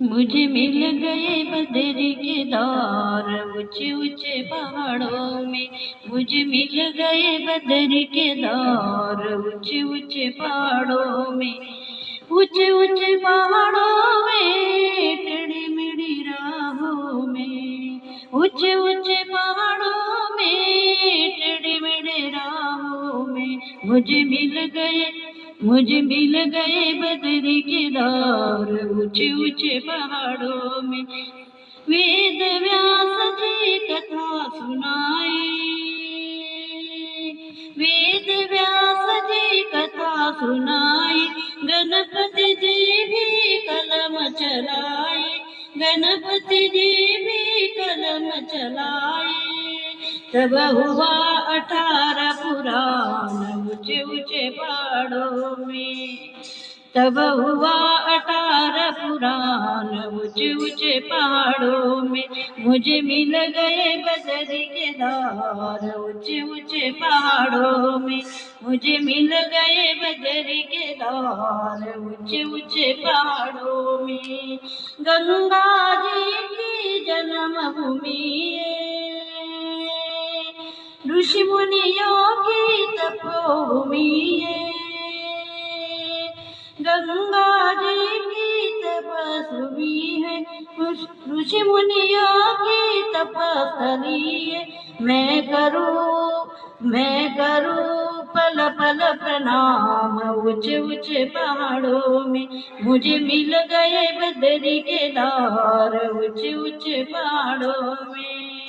मुझे मिल गए बदरी के दौर ऊंचे ऊंचे पहाड़ों में। मुझे मिल गए बदरी के दौर ऊंचे ऊंचे पहाड़ों में। ऊंचे ऊंचे पहाड़ों में टेढ़ी मेढ़ी राहों में। ऊंचे ऊंचे पहाड़ों में टेढ़ी मेढ़ी राहों में। मुझे मिल गए बदरी के दौर ऊंचे ऊंचे पहाड़ों में। वेद व्यास जी कथा सुनाए। वेद व्यास जी कथा सुनाए। गणपति जी भी कलम चलाए। गणपति जी भी कलम चलाए। तब हुआ 18 पुराण ऊंचे ऊंचे पहाड़ों में। तब हुआ 18 पुराण ऊंचे ऊंचे पहाड़ों में। मुझे मिल गए बदरी के दौर ऊंचे ऊंचे पहाड़ों में। मुझे मिल गए बदरी के दौर ऊंचे ऊंचे पहाड़ों में। गंगा जी की जन्मभूमि ऋषि मुनियों की तपोभूमि है। गंगा जी की तपस्वी है। ऋषि मुनियों की तपस्थली है। मैं करूं पल पल प्रणाम ऊंचे ऊंचे पहाड़ों में। मुझे मिल गए बदरी के दौर ऊंचे ऊंचे पहाड़ों में।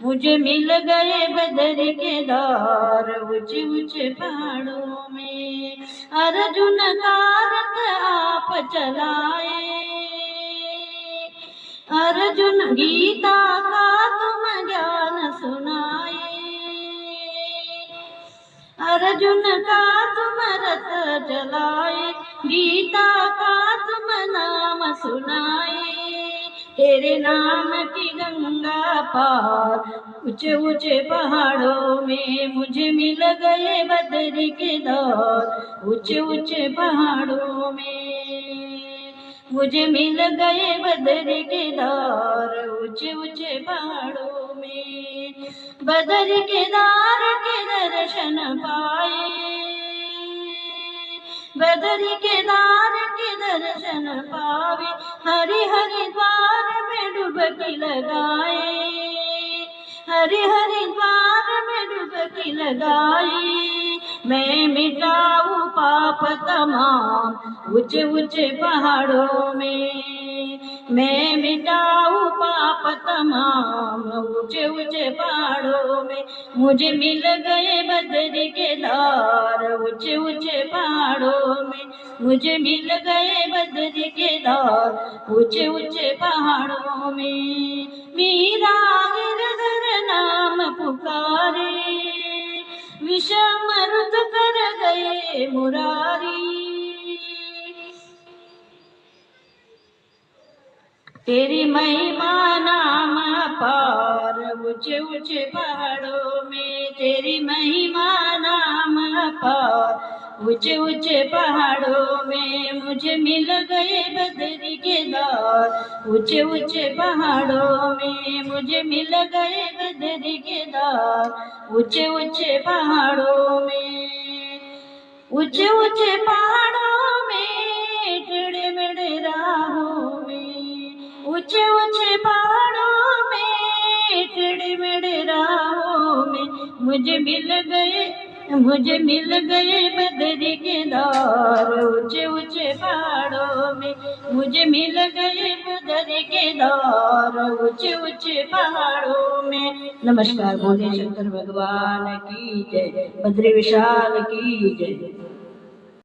मुझे मिल गए बदरी के दौर ऊंचे ऊंचे पहाड़ों में। अर्जुन का रथ आप चलाए। अर्जुन गीता का तुम ज्ञान सुनाए। अर्जुन का तुम रथ चलाए। गीता का तुम नाम सुनाए। तेरे नाम की गंगा पार ऊंचे ऊंचे पहाड़ों में। मुझे मिल गए बदरी के दौर ऊंचे ऊंचे पहाड़ों में। मुझे मिल गए बदरी के दौर ऊंचे ऊंचे पहाड़ों में। बदरी केदार के दर्शन पाए। बदरी केदार के दर्शन पावे। हरि हरिद्वार में डुबकी लगाए। हरि हरिद्वार में डुबकी लगाए। मैं मिटाऊं पाप तमाम ऊंचे ऊंचे पहाड़ों में। मैं मिटाऊं पाप तमाम ऊंचे ऊंचे पहाड़ों में। मुझे मिल गए बदरी के दौर ऊंचे ऊंचे पहाड़ों में। मुझे मिल गए बदरी के दौर ऊंचे ऊंचे पहाड़ों में। मीरा गिरधर नाम पुकारे। विषम रुत कर गए मुरारी। तेरी महिमा नाम अपार ऊंचे ऊंचे पहाड़ों में। तेरी महिमा नाम अपार ऊंचे ऊंचे पहाड़ों में। मुझे मिल गए बदरी के दौर ऊंचे ऊंचे पहाड़ों में। मुझे मिल गए बदरी के दौर ऊंचे ऊंचे पहाड़ों में। ऊंचे ऊंचे पहाड़ों में टेढ़े मेढ़े राहों में। ऊंचे ऊंचे पहाड़ों में टेढ़े मेढ़े राहों में। मुझे मिल गए बदरी के दौर ऊंचे ऊंचे पहाड़ों में। मुझे मिल गए बदरी के दौर ऊंचे ऊंचे पहाड़ों में। नमस्कार। बोले शंकर भगवान की जय। बद्री विशाल की जय।